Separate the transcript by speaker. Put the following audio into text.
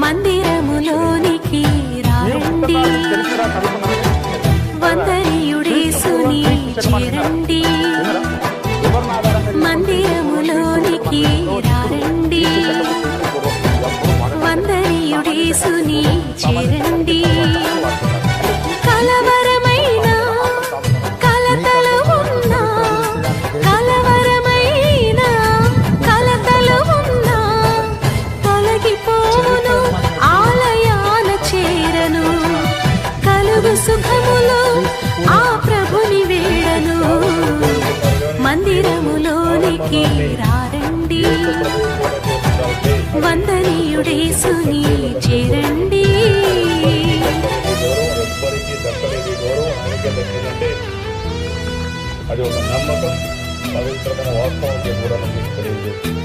Speaker 1: మందిరములోనికి రారండి, వందనీయుడేసుని చేరండి. మందిరములోనికి రారండి, వందనీయుడేసుని చేరండి. కలవరమైన కలతలు ఉన్నా, కలవరమైన కలతలు ఉన్నా తొలగిపోను, ఆలయాన చేరను. కలుగు సుఖములో ఆ ప్రభుని వేడను. మందిరములోనికి రారండి, వందనీయుడేసుని చేరండి.
Speaker 2: అది ఒక నమ్మకం, పవిత్రమైన వాస్తవం కూడా మీకు తెలియజేస్తుంది.